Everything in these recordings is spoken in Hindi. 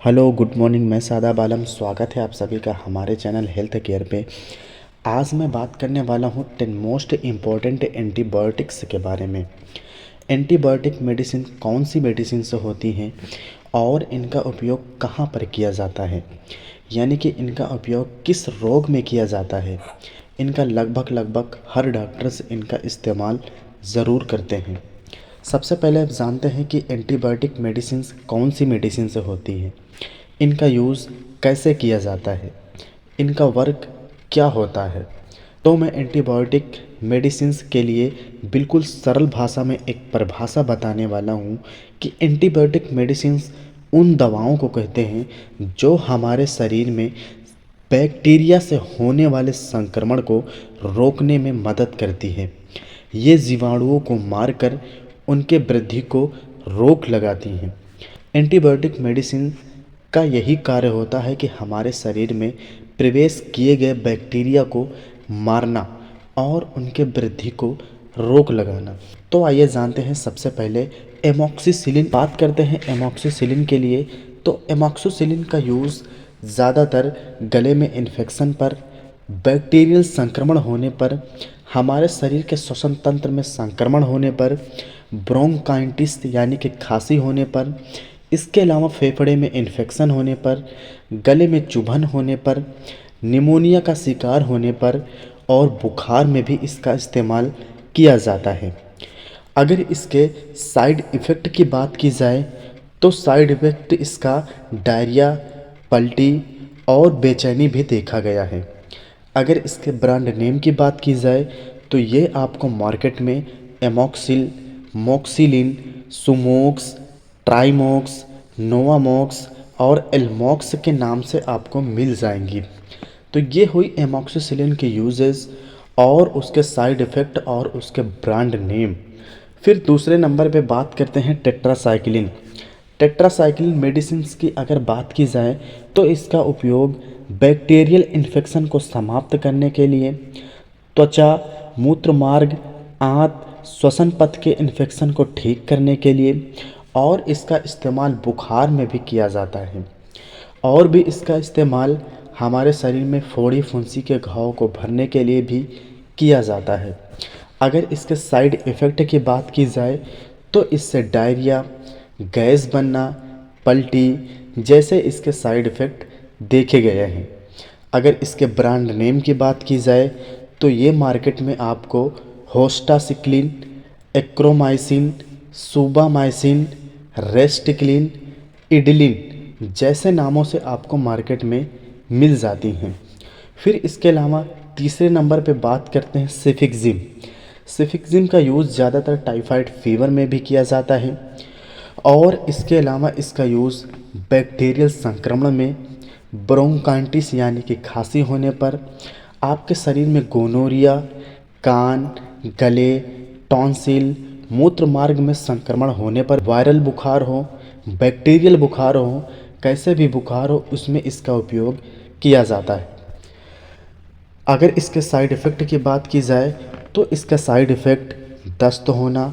Hello good morning. मैं सादाब आलम, स्वागत है आप सभी का हमारे चैनल हेल्थ केयर पे। आज मैं बात करने वाला हूँ 10 मोस्ट इम्पॉर्टेंट एंटीबायोटिक्स के बारे में। एंटीबायोटिक मेडिसिन कौन सी मेडिसिन से होती हैं और इनका उपयोग कहाँ पर किया जाता है, यानी कि इनका उपयोग किस रोग में किया जाता है। इनका लगभग हर डॉक्टर्स इनका इस्तेमाल ज़रूर करते हैं। सबसे पहले आप जानते हैं कि एंटीबायोटिक मेडिसिन कौन सी मेडिसिन से होती हैं, इनका यूज़ कैसे किया जाता है, इनका वर्क क्या होता है। तो मैं एंटीबायोटिक मेडिसिन्स के लिए बिल्कुल सरल भाषा में एक परिभाषा बताने वाला हूँ कि एंटीबायोटिक मेडिसिन्स उन दवाओं को कहते हैं जो हमारे शरीर में बैक्टीरिया से होने वाले संक्रमण को रोकने में मदद करती है। ये जीवाणुओं को मारकर उनके वृद्धि को रोक लगाती हैं। एंटीबायोटिक मेडिसिन का यही कार्य होता है कि हमारे शरीर में प्रवेश किए गए बैक्टीरिया को मारना और उनके वृद्धि को रोक लगाना। तो आइए जानते हैं सबसे पहले एमॉक्सिसिलिन। बात करते हैं एमॉक्सिसिलिन के लिए। तो एमॉक्सिसिलिन का यूज़ ज़्यादातर गले में इन्फेक्शन पर, बैक्टीरियल संक्रमण होने पर, हमारे शरीर के श्वसन तंत्र में संक्रमण होने पर, ब्रोंकाइटिस यानी कि खांसी होने पर, इसके अलावा फेफड़े में इन्फेक्शन होने पर, गले में चुभन होने पर, निमोनिया का शिकार होने पर और बुखार में भी इसका इस्तेमाल किया जाता है। अगर इसके साइड इफ़ेक्ट की बात की जाए तो साइड इफ़ेक्ट इसका डायरिया, पल्टी और बेचैनी भी देखा गया है। अगर इसके ब्रांड नेम की बात की जाए तो ये आपको मार्केट में एमॉक्सिल, मोक्सिलिन, सुमोक्स, ट्राइमोक्स, नोवामोक्स और एलमॉक्स के नाम से आपको मिल जाएंगी। तो ये हुई एमॉक्सिसिलिन के यूजेस और उसके साइड इफ़ेक्ट और उसके ब्रांड नेम। फिर दूसरे नंबर पे बात करते हैं टेट्रासाइक्लिन। टेट्रासाइक्लिन मेडिसिन की अगर बात की जाए तो इसका उपयोग बैक्टीरियल इन्फेक्शन को समाप्त करने के लिए, त्वचा, मूत्र मार्ग, आंत, श्वसन पथ के इन्फेक्शन को ठीक करने के लिए और इसका इस्तेमाल बुखार में भी किया जाता है। और भी इसका इस्तेमाल हमारे शरीर में फोड़ी फुंसी के घाव को भरने के लिए भी किया जाता है। अगर इसके साइड इफ़ेक्ट की बात की जाए तो इससे डायरिया, गैस बनना, पल्टी जैसे इसके साइड इफ़ेक्ट देखे गए हैं। अगर इसके ब्रांड नेम की बात की जाए तो ये मार्केट में आपको होस्टासिक्लिन, एक्रोमाइसिन, सुबामाइसिन, रेस्टिक्लिन, इडलिन जैसे नामों से आपको मार्केट में मिल जाती हैं। फिर इसके अलावा तीसरे नंबर पे बात करते हैं सिफिक्जिम। सिफिक्जिम का यूज़ ज़्यादातर टाइफाइड फीवर में भी किया जाता है और इसके अलावा इसका यूज़ बैक्टीरियल संक्रमण में, ब्रोंकाइटिस यानी कि खांसी होने पर, आपके शरीर में गोनोरिया, कान, गले, टॉन्सिल, मूत्र मार्ग में संक्रमण होने पर, वायरल बुखार हो, बैक्टीरियल बुखार हो, कैसे भी बुखार हो, उसमें इसका उपयोग किया जाता है। अगर इसके साइड इफ़ेक्ट की बात की जाए तो इसका साइड इफ़ेक्ट दस्त होना,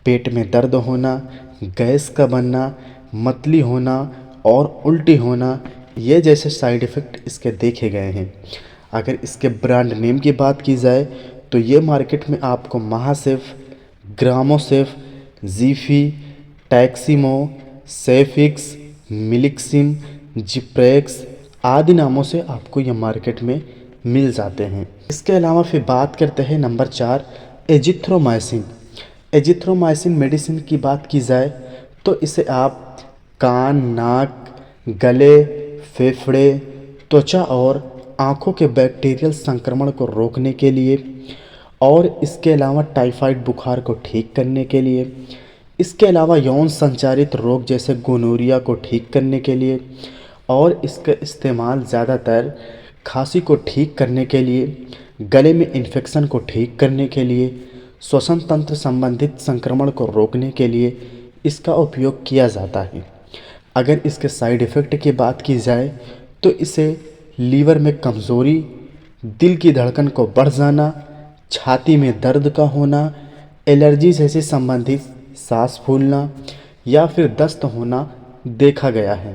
पेट में दर्द होना, गैस का बनना, मतली होना और उल्टी होना, ये जैसे साइड इफ़ेक्ट इसके देखे गए हैं। अगर इसके ब्रांड नेम की बात की जाए तो ये मार्केट में आपको महासिफ, ग्रामोसिफ, जीफी, टैक्सीमो, सेफिक्स, मिलिक्सिम, जिप्रेक्स आदि नामों से आपको ये मार्केट में मिल जाते हैं। इसके अलावा फिर बात करते हैं नंबर 4 एजिथ्रोमाइसिन। एजिथ्रोमाइसिन मेडिसिन की बात की जाए तो इसे आप कान, नाक, गले, फेफड़े, त्वचा और आँखों के बैक्टीरियल संक्रमण को रोकने के लिए और इसके अलावा टाइफाइड बुखार को ठीक करने के लिए, इसके अलावा यौन संचारित रोग जैसे गोनोरिया को ठीक करने के लिए और इसका इस्तेमाल ज़्यादातर खांसी को ठीक करने के लिए, गले में इन्फेक्शन को ठीक करने के लिए, श्वसन तंत्र संबंधित संक्रमण को रोकने के लिए इसका उपयोग किया जाता है। अगर इसके साइड इफ़ेक्ट की बात की जाए तो इसे लीवर में कमज़ोरी, दिल की धड़कन को बढ़ जाना, छाती में दर्द का होना, एलर्जी जैसे संबंधित सांस फूलना या फिर दस्त होना देखा गया है।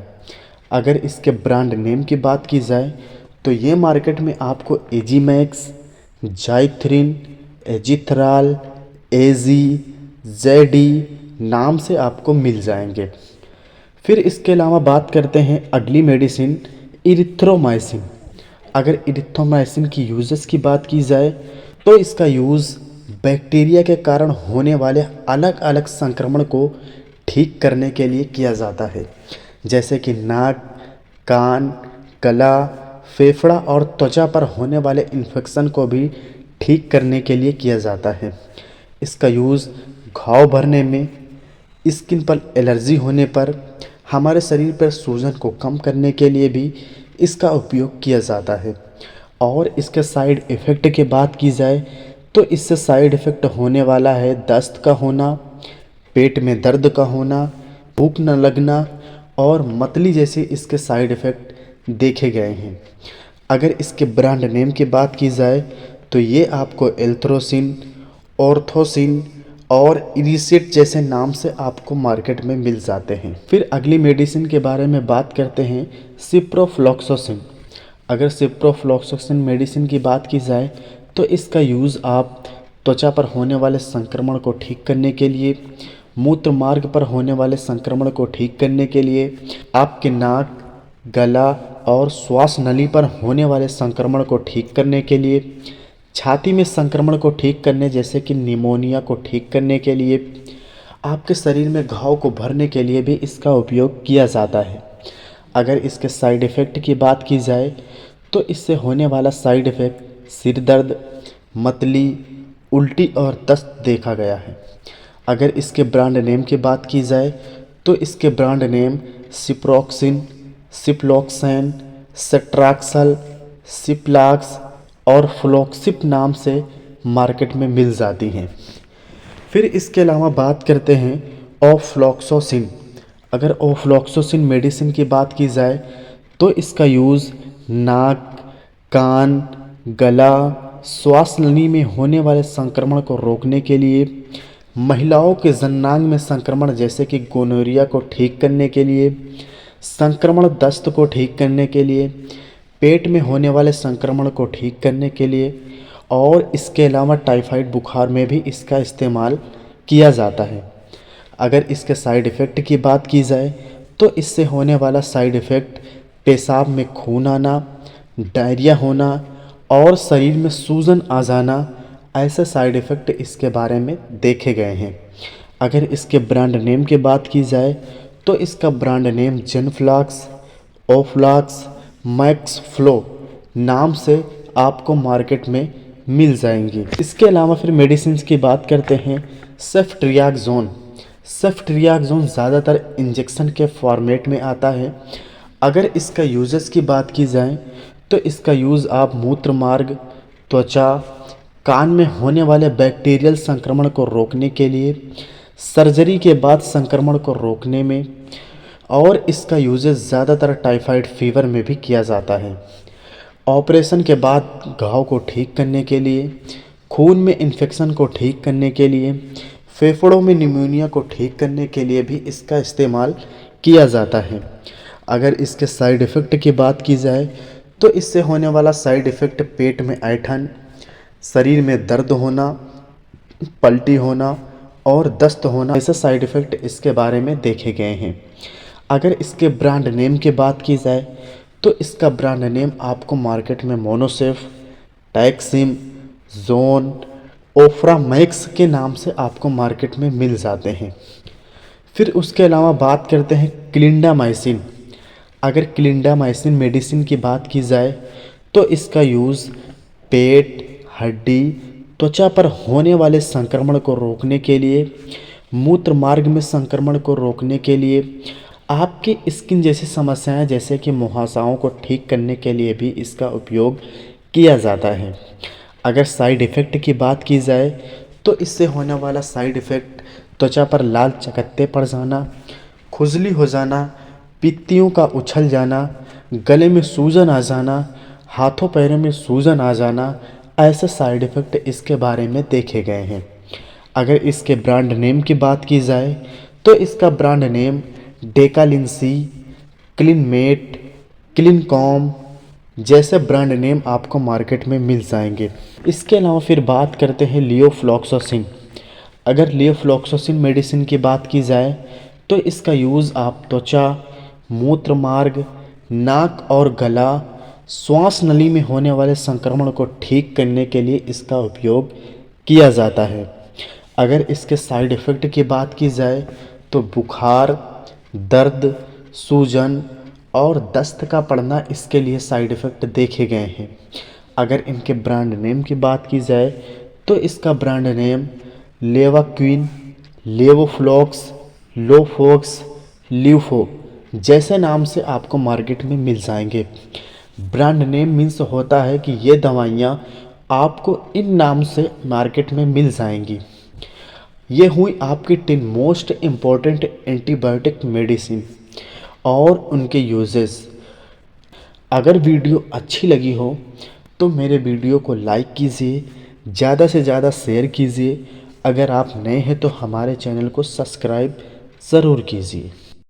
अगर इसके ब्रांड नेम की बात की जाए तो ये मार्केट में आपको एजीमैक्स, जाइथ्रिन, एजिथ्राल, एजी, जेडी नाम से आपको मिल जाएंगे। फिर इसके अलावा बात करते हैं अगली मेडिसिन इरिथ्रोमाइसिन। अगर इरिथ्रोमाइसिन की यूजेस की बात की जाए तो इसका यूज़ बैक्टीरिया के कारण होने वाले अलग अलग संक्रमण को ठीक करने के लिए किया जाता है, जैसे कि नाक, कान, गला, फेफड़ा और त्वचा पर होने वाले इन्फेक्शन को भी ठीक करने के लिए किया जाता है। इसका यूज़ घाव भरने में, स्किन पर एलर्जी होने पर, हमारे शरीर पर सूजन को कम करने के लिए भी इसका उपयोग किया जाता है। और इसके साइड इफ़ेक्ट की बात की जाए तो इससे साइड इफ़ेक्ट होने वाला है दस्त का होना, पेट में दर्द का होना, भूख न लगना और मतली जैसे इसके साइड इफ़ेक्ट देखे गए हैं। अगर इसके ब्रांड नेम की बात की जाए तो ये आपको एल्थ्रोसिन, ऑर्थोसिन और इरिसेट जैसे नाम से आपको मार्केट में मिल जाते हैं। फिर अगली मेडिसिन के बारे में बात करते हैं सिप्रोफ्लॉक्सासिन। अगर सिप्रोफ्लॉक्सासिन मेडिसिन की बात की जाए तो इसका यूज़ आप त्वचा पर होने वाले संक्रमण को ठीक करने के लिए, मूत्र मार्ग पर होने वाले संक्रमण को ठीक करने के लिए, आपके नाक, गला और श्वास नली पर होने वाले संक्रमण को ठीक करने के लिए, छाती में संक्रमण को ठीक करने जैसे कि निमोनिया को ठीक करने के लिए, आपके शरीर में घाव को भरने के लिए भी इसका उपयोग किया जाता है। अगर इसके साइड इफ़ेक्ट की बात की जाए तो इससे होने वाला साइड इफ़ेक्ट सिर दर्द, मतली, उल्टी और दस्त देखा गया है। अगर इसके ब्रांड नेम की बात की जाए तो इसके ब्रांड नेम सिप्रोक्सिन, सिप्लोक्सैन, सेट्राक्सल, सिप्लाक्स और फ्लोक्सिप नाम से मार्केट में मिल जाती हैं। फिर इसके अलावा बात करते हैं ऑफ्लॉक्सोसिन। अगर ऑफ्लॉक्सोसिन मेडिसिन की बात की जाए तो इसका यूज़ नाक, कान, गला, श्वास नली में होने वाले संक्रमण को रोकने के लिए, महिलाओं के जननांग में संक्रमण जैसे कि गोनोरिया को ठीक करने के लिए, संक्रमण दस्त को ठीक करने के लिए, पेट में होने वाले संक्रमण को ठीक करने के लिए और इसके अलावा टाइफाइड बुखार में भी इसका इस्तेमाल किया जाता है। अगर इसके साइड इफ़ेक्ट की बात की जाए तो इससे होने वाला साइड इफ़ेक्ट पेशाब में खून आना, डायरिया होना और शरीर में सूजन आ जाना, ऐसे साइड इफ़ेक्ट इसके बारे में देखे गए हैं। अगर इसके ब्रांड नेम की बात की जाए तो इसका brand name Zenflox, Oflox, max flow नाम से आपको मार्केट में मिल जाएंगी। इसके अलावा फिर मेडिसिन की बात करते हैं सेफ्ट्रियाक्सोन। सेफ्ट्रियाक्सोन ज़्यादातर इंजेक्शन के फॉर्मेट में आता है। अगर इसका यूजेस की बात की जाए तो इसका यूज़ आप मूत्र मार्ग, त्वचा, कान में होने वाले बैक्टीरियल संक्रमण को रोकने के लिए, सर्जरी के बाद संक्रमण को रोकने में और इसका यूजेस ज़्यादातर टाइफाइड फीवर में भी किया जाता है। ऑपरेशन के बाद घाव को ठीक करने के लिए, खून में इन्फेक्शन को ठीक करने के लिए, फेफड़ों में निमोनिया को ठीक करने के लिए भी इसका इस्तेमाल किया जाता है। अगर इसके साइड इफ़ेक्ट की बात की जाए तो इससे होने वाला साइड इफ़ेक्ट पेट में ऐंठन, शरीर में दर्द होना, पलटी होना और दस्त होना, ऐसे साइड इफ़ेक्ट इसके बारे में देखे गए हैं। अगर इसके ब्रांड नेम की बात की जाए तो इसका ब्रांड नेम आपको मार्केट में मोनोसेफ, टैक्सिम, जोन, ओफ्रामैक्स के नाम से आपको मार्केट में मिल जाते हैं। फिर उसके अलावा बात करते हैं क्लिंडामाइसिन। अगर क्लिंडामाइसिन मेडिसिन की बात की जाए तो इसका यूज़ पेट, हड्डी, त्वचा पर होने वाले संक्रमण को रोकने के लिए, मूत्र मार्ग में संक्रमण को रोकने के लिए, आपकी स्किन जैसी समस्याएं जैसे कि मुहासाओं को ठीक करने के लिए भी इसका उपयोग किया जाता है। अगर साइड इफ़ेक्ट की बात की जाए तो इससे होने वाला साइड इफ़ेक्ट त्वचा पर लाल चकत्ते पड़ जाना, खुजली हो जाना, पित्तियों का उछल जाना, गले में सूजन आ जाना, हाथों पैरों में सूजन आ जाना, ऐसे साइड इफ़ेक्ट इसके बारे में देखे गए हैं। अगर इसके ब्रांड नेम की बात की जाए तो इसका ब्रांड नेम डेकालिनसी, क्लीनमेट, क्लीनकॉम जैसे ब्रांड नेम आपको मार्केट में मिल जाएंगे। इसके अलावा फिर बात करते हैं लियोफ्लॉक्सासिन। अगर लियोफ्लॉक्सासिन मेडिसिन की बात की जाए तो इसका यूज़ आप त्वचा, मूत्र मार्ग, नाक और गला, श्वास नली में होने वाले संक्रमण को ठीक करने के लिए इसका उपयोग किया जाता है। अगर इसके साइड इफ़ेक्ट की बात की जाए तो बुखार, दर्द, सूजन और दस्त का पड़ना इसके लिए साइड इफ़ेक्ट देखे गए हैं। अगर इनके ब्रांड नेम की बात की जाए तो इसका ब्रांड नेम लेवाक्विन, लेवोफ्लॉक्स, लोफोक्स, ल्यूफो जैसे नाम से आपको मार्केट में मिल जाएंगे। ब्रांड नेम मीन्स होता है कि ये दवाइयाँ आपको इन नाम से मार्केट में मिल जाएंगी। ये हुई आपकी 10 मोस्ट इम्पॉर्टेंट एंटीबायोटिक मेडिसिन और उनके यूजेस। अगर वीडियो अच्छी लगी हो तो मेरे वीडियो को लाइक कीजिए, ज़्यादा से ज़्यादा शेयर कीजिए। अगर आप नए हैं तो हमारे चैनल को सब्सक्राइब ज़रूर कीजिए।